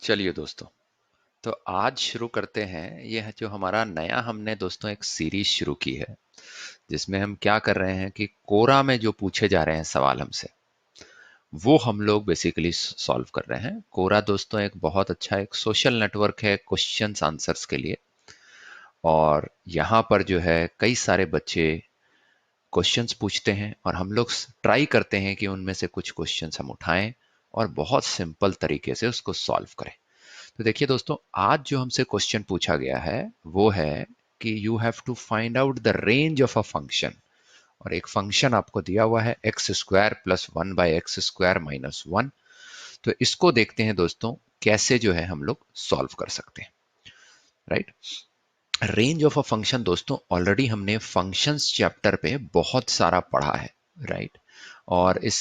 चलिए दोस्तों, तो आज शुरू करते हैं। ये है जो हमारा नया हमने दोस्तों एक सीरीज शुरू की है, जिसमें हम क्या कर रहे हैं कि कोरा में जो पूछे जा रहे हैं सवाल हमसे, वो हम लोग बेसिकली सॉल्व कर रहे हैं। कोरा दोस्तों एक बहुत अच्छा एक सोशल नेटवर्क है क्वेश्चंस आंसर्स के लिए, और यहाँ पर जो है कई सारे बच्चे क्वेश्चंस पूछते हैं और हम लोग ट्राई करते हैं कि उनमें से कुछ क्वेश्चंस हम उठाएं और बहुत सिंपल तरीके से उसको सॉल्व करें। तो देखिए दोस्तों, आज जो हमसे क्वेश्चन पूछा गया है वो है कि you have to find out the range of a function, और एक फंक्शन आपको दिया हुआ है x square plus one by x square minus one. तो इसको देखते हैं दोस्तों कैसे जो है हम लोग सॉल्व कर सकते हैं, right. Range of a function दोस्तों ऑलरेडी हमने फंक्शंस चैप्टर पे बहुत सारा पढ़ा है, राइट। और इस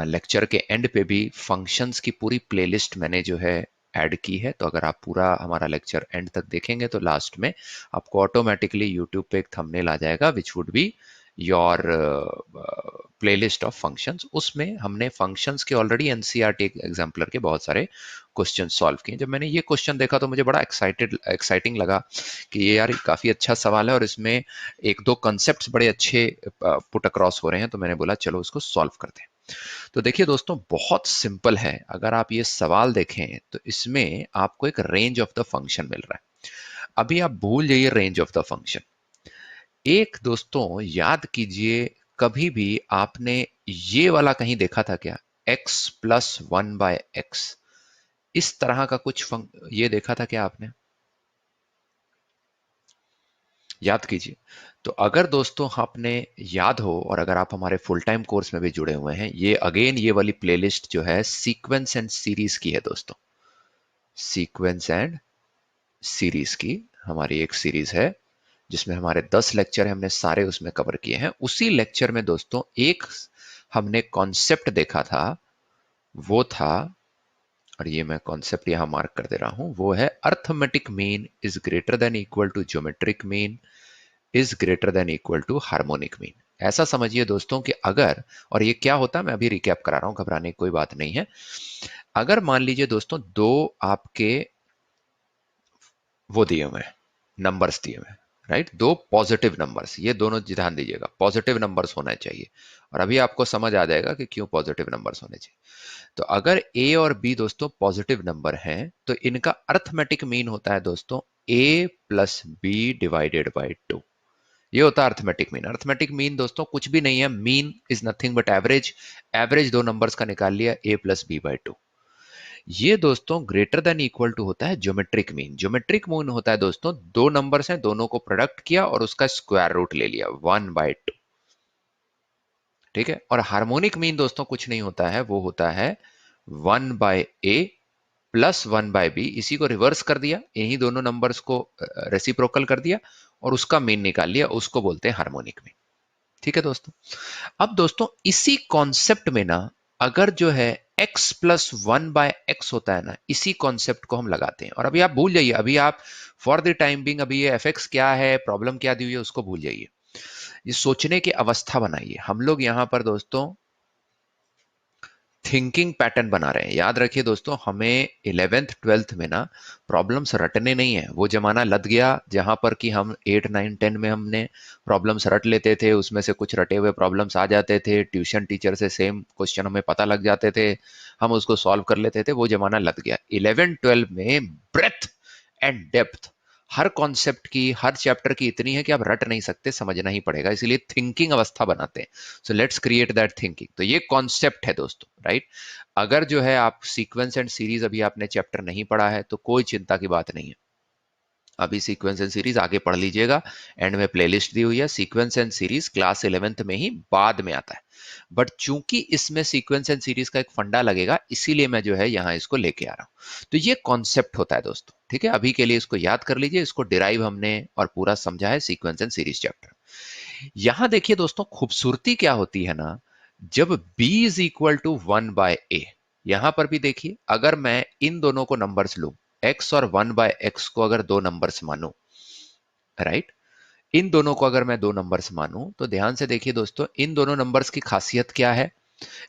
लेक्चर के एंड पे भी फंक्शंस की पूरी प्लेलिस्ट मैंने जो है ऐड की है। तो अगर आप पूरा हमारा लेक्चर एंड तक देखेंगे तो लास्ट में आपको ऑटोमेटिकली यूट्यूब पे एक थंबनेल आ जाएगा which would be your playlist of functions. उसमें हमने फंक्शंस के ऑलरेडी एनसीईआरटी एग्जाम्पलर के बहुत सारे क्वेश्चन सॉल्व किए। जब मैंने ये क्वेश्चन देखा तो मुझे बड़ा एक्साइटिंग लगा कि ये यार काफी अच्छा सवाल है और इसमें एक दो कॉन्सेप्ट्स बड़े अच्छे पुट अक्रॉस हो रहे हैं। तो मैंने बोला चलो उसको सॉल्व करते हैं। तो देखिए दोस्तों, बहुत सिंपल है। अगर आप ये सवाल देखें तो इसमें आपको एक रेंज ऑफ द फंक्शन मिल रहा है। अभी आप भूल जाइए रेंज ऑफ द फंक्शन। एक दोस्तों याद कीजिए, कभी भी आपने ये वाला कहीं देखा था क्या, x plus one bye x, इस तरह का कुछ ये देखा था क्या आपने? याद कीजिए। तो अगर दोस्तों आपने याद हो और अगर आप हमारे फुल टाइम कोर्स में भी जुड़े हुए हैं, ये अगेन ये वाली प्लेलिस्ट जो है सीक्वेंस एंड सीरीज की है दोस्तों। सीक्वेंस एंड सीरीज की हमारी एक सीरीज है जिसमें हमारे 10 लेक्चर है, हमने सारे उसमें कवर किए हैं। उसी लेक्चर में दोस्तों एक हमने कॉन्सेप्ट देखा था, वो था, और ये मैं कॉन्सेप्ट यहां मार्क कर दे रहा हूं, वो है arithmetic mean is greater than equal to geometric mean is greater than equal to harmonic mean. ऐसा समझिए दोस्तों कि अगर, और ये क्या होता है मैं अभी रिकैप करा रहा हूं, घबराने की कोई बात नहीं है। अगर मान लीजिए दोस्तों दो आपके वो दिए हुए हैं, नंबर्स दिए हुए हैं, राइट, दो पॉजिटिव नंबर्स, ये दोनों ध्यान दीजिएगा पॉजिटिव नंबर्स होना चाहिए। और अभी आपको समझ आ जाएगा कि क्यों पॉजिटिव नंबर्स होने चाहिए। तो अगर ए और बी दोस्तों पॉजिटिव नंबर हैं तो इनका अर्थमेटिक मीन होता है दोस्तों A plus B divided by two. ये होता है अर्थमेटिक मीन। अर्थमेटिक मीन दोस्तों कुछ भी नहीं है, mean is nothing but average. Average दो नंबर्स का निकाल लिया, ए प्लस बी बाई टू। ये दोस्तों ग्रेटर देन इक्वल टू होता है ज्योमेट्रिक मीन। ज्योमेट्रिक मीन होता है दोस्तों दो नंबर्स हैं, दोनों को प्रोडक्ट किया और उसका स्क्वायर रूट ले लिया, वन बाय टू। ठीक है। और हार्मोनिक मीन दोस्तों कुछ नहीं होता है, वो होता है one by a plus one by b, इसी को रिवर्स कर दिया, यही दोनों नंबर्स को रेसिप्रोकल कर दिया और उसका मीन निकाल लिया, उसको बोलते हैं हार्मोनिक मीन। ठीक है दोस्तों। अब दोस्तों इसी कॉन्सेप्ट में ना, अगर जो है x plus one bye x होता है ना, इसी कॉन्सेप्ट को हम लगाते हैं। और अभी आप भूल जाइए, अभी आप फॉर द टाइम बिंग अभी ये fx क्या है, प्रॉब्लम क्या दी हुई है, उसको भूल जाइए। ये सोचने की अवस्था बनाइए। हम लोग यहां पर दोस्तों थिंकिंग पैटर्न बना रहे हैं। याद रखिए दोस्तों, हमें 11th 12th में ना प्रॉब्लम्स रटने नहीं है। वो जमाना लद गया जहां पर कि हम 8 9 10 में हमने प्रॉब्लम्स रट लेते थे, उसमें से कुछ रटे हुए प्रॉब्लम्स आ जाते थे, ट्यूशन टीचर से सेम क्वेश्चन हमें पता लग जाते थे, हम उसको सॉल्व कर लेते थे। वो जमाना लद गया। 11 12 में ब्रेथ एंड डेप्थ हर कॉन्सेप्ट की, हर चैप्टर की इतनी है कि आप रट नहीं सकते, समझना ही पड़ेगा। इसीलिए थिंकिंग अवस्था बनाते हैं। So let's create that thinking. तो ये कॉन्सेप्ट है दोस्तों, राइट। अगर जो है आप सीक्वेंस एंड सीरीज अभी आपने चैप्टर नहीं पढ़ा है तो कोई चिंता की बात नहीं है, अभी सीक्वेंस एंड सीरीज आगे पढ़ लीजिएगा। एंड में प्लेलिस्ट दी हुई है। Sequence and series class 11th में ही बाद में आता है, बट चूंकि इसमें सीक्वेंस एंड सीरीज का एक फंडा लगेगा, इसीलिए मैं जो है यहां इसको लेके आ रहा हूं। तो ये कॉन्सेप्ट होता है दोस्तों, ठीक है। अभी के लिए इसको याद कर लीजिए, इसको डिराइव हमने और पूरा समझा है सीक्वेंस एंड सीरीज चैप्टर। यहां देखिए दोस्तों खूबसूरती क्या होती है ना, जब b is equal to one by A, यहां पर भी देखिए, अगर मैं इन दोनों को नंबर्स लूं, x और वन बाय एक्स को अगर दो नंबर्स मानूं, राइट, इन दोनों को अगर मैं दो नंबर्स मानूं, तो ध्यान से देखिए दोस्तों, इन दोनों नंबर्स की खासियत क्या है।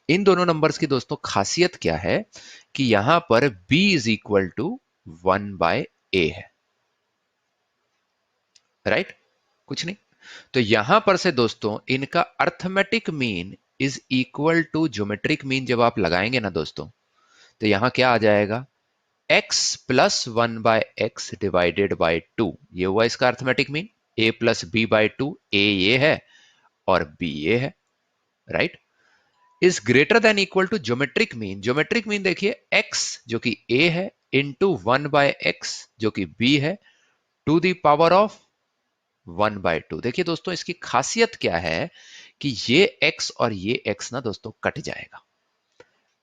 इन दोनों नंबर्स की दोस्तों खासियत क्या है कि यहां पर b is equal to 1/a है, राइट, कुछ नहीं। तो यहां पर से दोस्तों इनका arithmetic mean is equal to geometric mean जब आप लगाएंगे ना दोस्तों, तो यहां क्या आ जाएगा, x प्लस 1/x डिवाइडेड बाई 2, ये हुआ इसका arithmetic mean. a plus b by 2, a ये है और b ये है, right, is greater than equal to geometric mean. Geometric mean देखिए x जो कि a है इंटू 1/x जो कि b है, टू द पावर ऑफ 1/2। देखिए दोस्तों इसकी खासियत क्या है कि ये x और ये x ना दोस्तों कट जाएगा,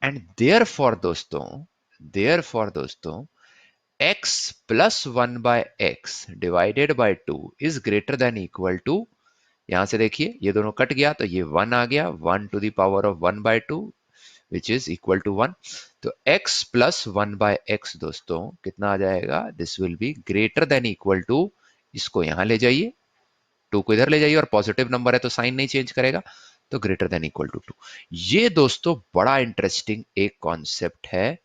एंड देयर फॉर दोस्तों x प्लस 1/x divided by 2 is greater than equal to, यहां से देखिए ये दोनों कट गया तो ये 1 आ गया, 1 to the power of 1/2 which is equal to 1। तो x प्लस 1/x दोस्तों कितना आ जाएगा, this will be greater than equal to, इसको यहां ले जाइए, 2 को इधर ले जाइए, और पॉजिटिव नंबर है तो साइन नहीं चेंज करेगा, तो ग्रेटर देन इक्वल टू 2। ये दोस्तों बड़ा इंटरेस्टिंग एक कॉन्सेप्ट है,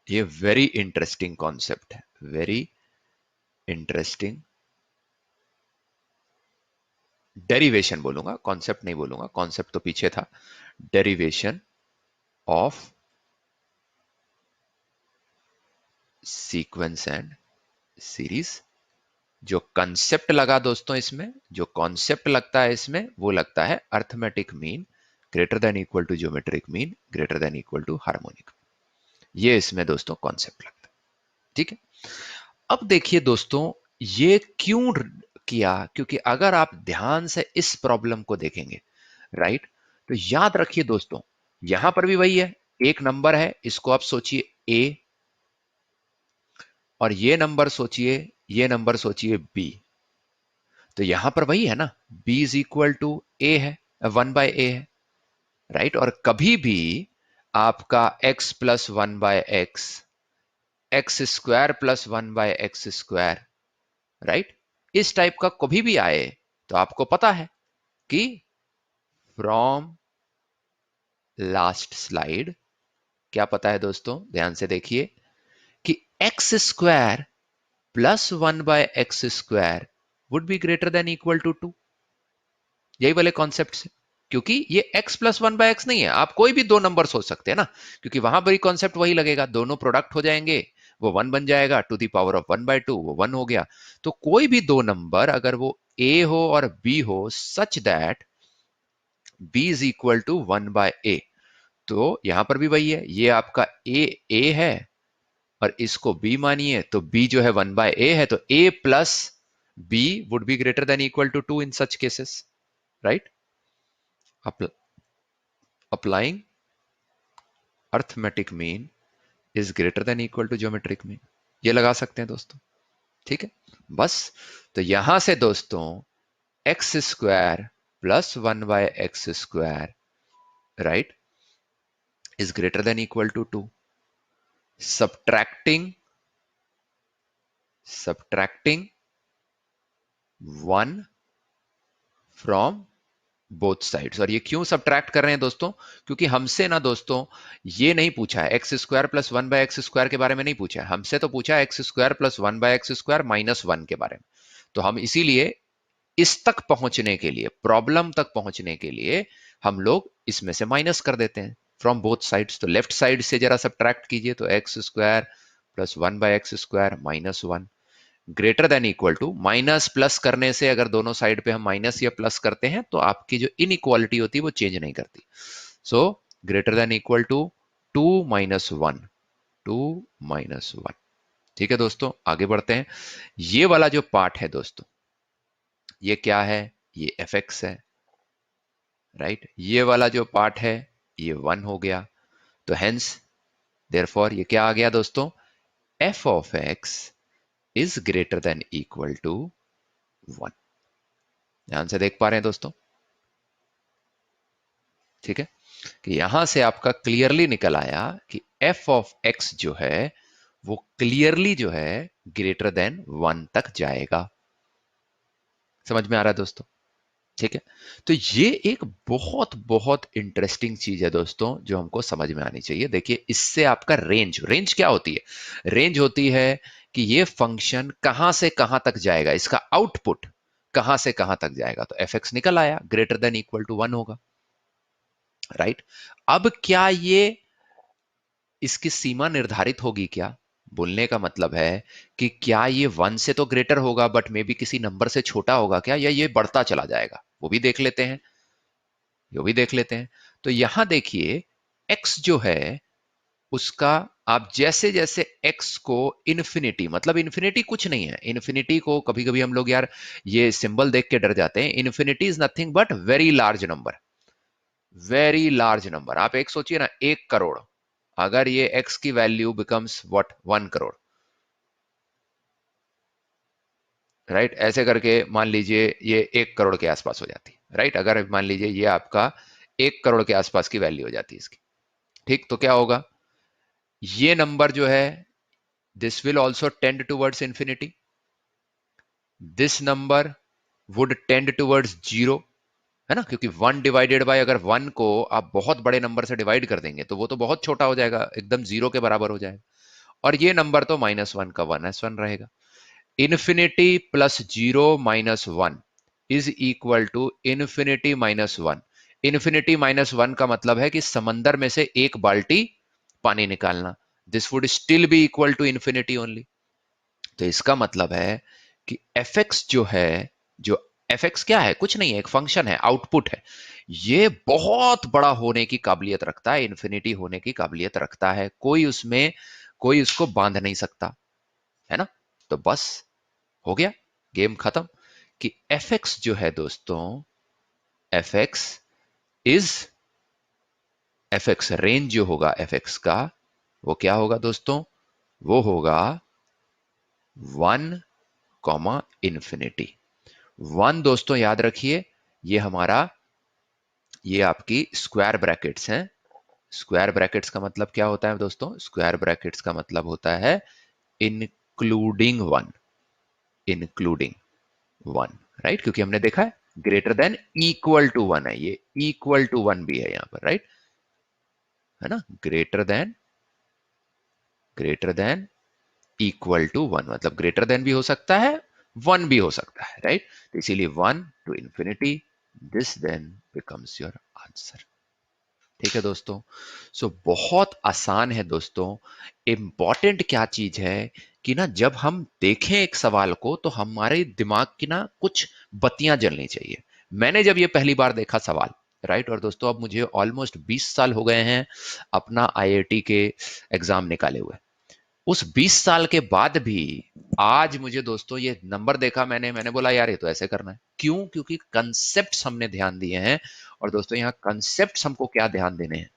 ये वेरी इंटरेस्टिंग कॉन्सेप्ट है, वेरी इंटरेस्टिंग डेरिवेशन बोलूंगा, कॉन्सेप्ट नहीं बोलूंगा, कॉन्सेप्ट तो पीछे था। Derivation of sequence and series. जो कंसेप्ट लगा दोस्तों इसमें, जो कॉन्सेप्ट लगता है इसमें, वो लगता है arithmetic mean greater than equal to geometric mean greater than equal to harmonic. ये इसमें दोस्तों कॉन्सेप्ट लगता है, ठीक है। अब देखिए दोस्तों ये क्यों किया, क्योंकि अगर आप ध्यान से इस प्रॉब्लम को देखेंगे, राइट, तो याद रखिए दोस्तों यहां पर भी वही है, एक नंबर है, इसको आप सोचिए a, और ये नंबर सोचिए b। तो यहां पर वही है ना, b is equal to a है, 1/a है, राइट। और कभी भी आपका x प्लस 1/x, x square plus 1/x², right, इस टाइप का कभी भी आए तो आपको पता है कि फ्रॉम लास्ट स्लाइड क्या पता है दोस्तों, ध्यान से देखिए कि x² plus 1/x² would be greater than equal to 2, यही वाले कॉन्सेप्ट से। क्योंकि ये x प्लस 1/x नहीं है, आप कोई भी दो नंबर सोच सकते हैं ना, क्योंकि वहां पर ही कॉन्सेप्ट वही लगेगा, दोनों प्रोडक्ट हो जाएंगे, वो 1 बन जाएगा, टू दी पावर ऑफ 1/2 वो 1 हो गया। तो कोई भी दो नंबर अगर वो a हो और b हो such that b is equal to 1/a, तो यहां पर भी वही है, ये आपका a है और इसको b मानिए, तो b जो है 1/a है, तो a plus b would be greater than equal to 2 in such cases, right. Applying arithmetic mean is greater than equal to geometric mean, ये लगा सकते हैं दोस्तों, ठीक है। बस, तो यहां से दोस्तों x² plus 1/x², right, is greater than equal to 2। Subtracting subtracting 1 from both sides. और ये क्यों सब्ट्रैक्ट कर रहे हैं दोस्तों, क्योंकि हमसे ना दोस्तों ये नहीं पूछा है, x² प्लस 1/x² के बारे में नहीं पूछा है, हमसे तो पूछा है x² प्लस 1/x² माइनस 1 के बारे में। तो हम इसीलिए इस तक पहुंचने के लिए, प्रॉब्लम तक पहुंचने के लिए हम लोग इसमें से माइनस कर देते हैं फ्रॉम बोथ साइड्स। तो लेफ्ट साइड से जरा सब्ट्रैक्ट कीजिए, तो x² plus 1/x² minus 1 greater than equal to, minus plus करने से अगर दोनों साइड पे हम माइनस या प्लस करते हैं तो आपकी जो इनइक्वालिटी होती है वो चेंज नहीं करती। So greater than equal to 2 minus 1, 2 minus 1, ठीक है दोस्तों। आगे बढ़ते हैं, ये वाला जो पार्ट है दोस्तों, ये क्या है, ये fx है, राइट। ये वाला जो पार्ट है ये 1 हो गया, तो हेंस देयरफॉर ये क्या आ गया दोस्तों, f of x is greater than equal to 1। ध्यान से देख पा रहे हैं दोस्तों, ठीक है, कि यहां से आपका क्लियरली निकल आया कि f ऑफ x जो है वो क्लियरली जो है ग्रेटर देन 1 तक जाएगा। समझ में आ रहा है दोस्तों, ठीक है। तो ये एक बहुत बहुत इंटरेस्टिंग चीज है दोस्तों, जो हमको समझ में आनी चाहिए। देखिए, इससे आपका रेंज रेंज क्या होती है? रेंज होती है कि ये फंक्शन कहां से कहां तक जाएगा, इसका आउटपुट कहां से कहां तक जाएगा। तो एफ एक्स निकल आया, ग्रेटर देन इक्वल टू 1 होगा, राइट। अब क्या ये इसकी सीमा निर्धारित होगी क्या? बोलने का मतलब है कि क्या ये 1 से तो ग्रेटर होगा, बट मे बी किसी नंबर से छोटा होगा क्या, या ये बढ़ता चला जाएगा? वो भी देख लेते हैं, वो भी देख लेते हैं। तो यहां देखिए, x जो है उसका, आप जैसे जैसे x को इन्फिनिटी, मतलब इन्फिनिटी कुछ नहीं है, इन्फिनिटी को कभी कभी हम लोग यार ये सिंबल देख के डर जाते हैं। Infinity is nothing but very large number, very large number. आप एक सोचिए ना, 1 करोड़, अगर ये x की value becomes what 1 crore, right, ऐसे करके मान लीजिए ये 1 करोड़ के आसपास हो जाती है, राइट। अगर मान लीजिए ये आपका 1 करोड़ के आसपास की वैल्यू हो जाती है इसकी, ठीक, तो क्या होगा? ये नंबर जो है, this will also tend towards infinity, this number would tend towards zero, है ना, क्योंकि 1 डिवाइडेड बाय, अगर 1 को आप बहुत बड़े नंबर से डिवाइड कर देंगे तो वो तो बहुत छोटा हो जाएगा, एकदम जीरो के बराबर हो जाएगा। और ये नंबर तो -1 का 1s1 रहेगा। Infinity plus zero minus one is equal to infinity -1। Infinity -1 का मतलब है कि समंदर में से एक बाल्टी पानी निकालना। This would still be equal to infinity only. तो इसका मतलब है कि एफ एक्स जो है, जो एफ एक्स क्या है, कुछ नहीं है, एक फंक्शन है, आउटपुट है, ये बहुत बड़ा होने की काबिलियत रखता है, इन्फिनिटी होने की काबिलियत रखता है। कोई उसमें, कोई उसको बांध नहीं सकता, है ना। तो बस हो गया, गेम खत्म। कि एफ एक्स जो है दोस्तों, F x is, F x range जो होगा एफ एक्स का, वो क्या होगा दोस्तों? वो होगा 1, इन्फिनिटी 1। दोस्तों याद रखिए, ये हमारा, ये आपकी स्क्वायर ब्रैकेट्स हैं। स्क्वायर ब्रैकेट्स का मतलब क्या होता है दोस्तों? स्क्वायर ब्रैकेट्स का मतलब होता है इंक्लूडिंग 1, इंक्लूडिंग 1, राइट, क्योंकि हमने देखा है ग्रेटर देन इक्वल टू 1 है, ये इक्वल टू 1 भी है यहां पर, राइट, है ना। ग्रेटर देन इक्वल टू 1, मतलब ग्रेटर देन भी हो सकता है, 1 भी हो सकता है, राइट। तो इसीलिए 1 to infinity, this then becomes your answer. ठीक है दोस्तों, सो बहुत आसान है दोस्तों। इंपॉर्टेंट क्या चीज है कि ना, जब हम देखें एक सवाल को तो हमारे दिमाग की ना कुछ बत्तियां जलनी चाहिए। मैंने जब ये पहली बार देखा सवाल, राइट, और दोस्तों अब मुझे ऑलमोस्ट 20 साल हो गए हैं अपना आईआईटी के एग्जाम निकाले हुए, उस 20 साल के बाद भी आज मुझे दोस्तों ये नंबर देखा मैंने, मैंने बोला यार ये तो ऐसे करना है। क्यों? क्योंकि कंसेप्ट्स हमने ध्यान दिए हैं। और दोस्तों यहाँ कंसेप्ट्स हमको क्या ध्यान देने हैं,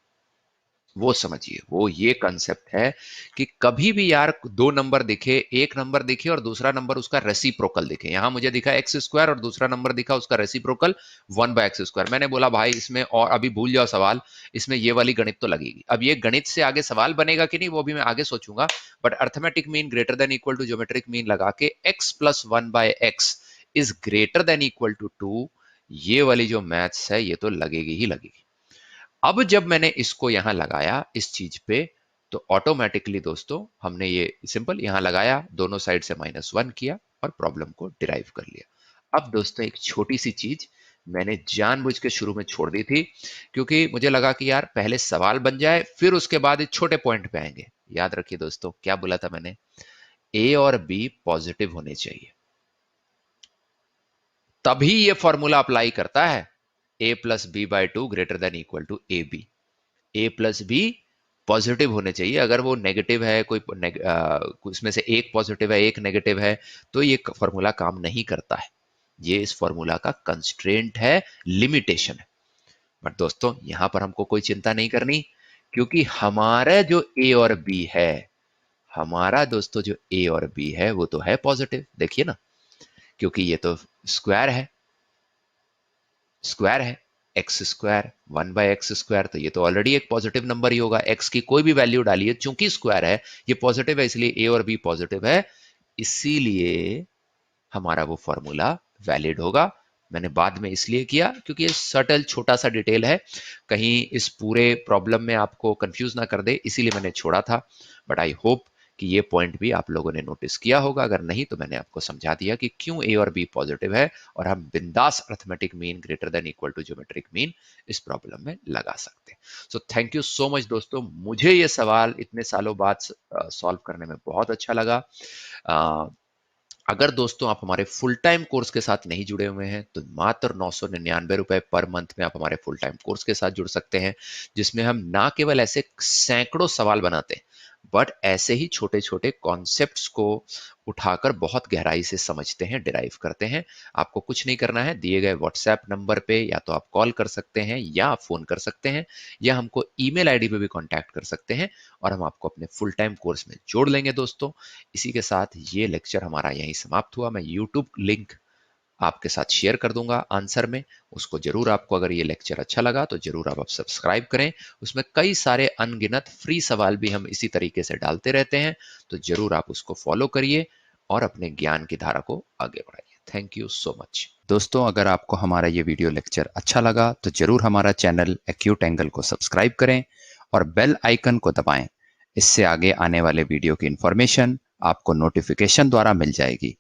वो समझिए। वो ये कंसेप्ट है कि कभी भी यार दो नंबर दिखे, एक नंबर दिखे और दूसरा नंबर उसका रेसिप्रोकल दिखे। यहां मुझे दिखा एक्स स्क्वायर और दूसरा नंबर दिखा उसका रेसिप्रोकल 1/x²। मैंने बोला भाई इसमें, और अभी भूल जाओ सवाल, इसमें ये वाली गणित तो लगेगी। अब ये गणित से आगे सवाल बनेगा कि नहीं वो भी मैं आगे सोचूंगा, but arithmetic mean greater than equal to geometric mean लगा के x+1/x is greater than equal to 2, ये वाली जो मैथ्स है ये तो लगेगी ही लगेगी। अब जब मैंने इसको यहां लगाया इस चीज पे, तो ऑटोमेटिकली दोस्तों हमने ये सिंपल यहां लगाया, दोनों साइड से -1 किया और प्रॉब्लम को डिराइव कर लिया। अब दोस्तों एक छोटी सी चीज मैंने जानबूझ के शुरू में छोड़ दी थी, क्योंकि मुझे लगा कि यार पहले सवाल बन जाए फिर उसके बाद एक छोटे पॉइंट पे आएंगे। याद रखिए दोस्तों, क्या बोला था मैंने? ए और बी पॉजिटिव होने चाहिए, तभी ये फॉर्मूला अप्लाई करता है। a+b/2 greater than equal to a b. A plus b positive होने चाहिए। अगर वो नेगेटिव है, कोई उसमें से एक पॉजिटिव है एक नेगेटिव है, तो ये फॉर्मूला काम नहीं करता है। ये इस फॉर्मूला का कंस्ट्रेंट है, लिमिटेशन है। बट दोस्तों यहां पर हमको कोई चिंता नहीं करनी, क्योंकि हमारा जो ए और बी है, हमारा दोस्तों जो ए और बी है वो तो है पॉजिटिव। देखिए ना, क्योंकि ये तो स्क्वायर है, स्क्वायर है, x², 1/x², तो ये तो ऑलरेडी एक पॉजिटिव नंबर ही होगा। x की कोई भी वैल्यू डालिए, चूंकि स्क्वायर है, ये पॉजिटिव है, इसलिए a और b पॉजिटिव है, इसीलिए हमारा वो फॉर्मूला वैलिड होगा। मैंने बाद में इसलिए किया क्योंकि ये सटल छोटा सा डिटेल है, कहीं इस पूरे प्रॉब्लम में आपको कंफ्यूज ना कर दे, इसीलिए मैंने छोड़ा था। बट आई होप कि ये पॉइंट भी आप लोगों ने नोटिस किया होगा, अगर नहीं तो मैंने आपको समझा दिया कि क्यों ए और बी पॉजिटिव है, और हम बिंदास arithmetic mean greater than equal to geometric mean इस प्रॉब्लम में लगा सकते हैं। So thank you so much दोस्तों, मुझे ये सवाल इतने सालों बाद सॉल्व करने में बहुत अच्छा लगा। अगर दोस्तों आप हमारे फुल टाइम कोर्स के साथ नहीं जुड़े हुए हैं तो मात्र 999 रुपए पर मंथ में आप हमारे फुल टाइम कोर्स के साथ जुड़ सकते हैं, जिसमें हम ना केवल ऐसे सैकड़ों सवाल बनाते हैं, बट ऐसे ही छोटे छोटे कॉन्सेप्ट्स को उठाकर बहुत गहराई से समझते हैं, डिराइव करते हैं। आपको कुछ नहीं करना है, दिए गए व्हाट्सएप नंबर पे या तो आप कॉल कर सकते हैं या आप फोन कर सकते हैं, या हमको ईमेल आईडी पे भी कांटेक्ट कर सकते हैं, और हम आपको अपने फुल टाइम कोर्स में जोड़ लेंगे दोस्तों। इसी के साथ ये लेक्चर हमारा यहीं समाप्त हुआ। मैं यूट्यूब लिंक आपके साथ शेयर कर दूंगा आंसर में, उसको जरूर, आपको अगर ये लेक्चर अच्छा लगा तो जरूर आप सब्सक्राइब करें। उसमें कई सारे अनगिनत फ्री सवाल भी हम इसी तरीके से डालते रहते हैं, तो जरूर आप उसको फॉलो करिए और अपने ज्ञान की धारा को आगे बढ़ाइए। थैंक यू सो मच दोस्तों। अगर आपको हमारा ये वीडियो लेक्चर अच्छा लगा तो जरूर हमारा चैनल एक्यूट एंगल को सब्सक्राइब करें और बेल आइकन को दबाएं। इससे आगे आने वाले वीडियो की इंफॉर्मेशन आपको नोटिफिकेशन द्वारा मिल जाएगी।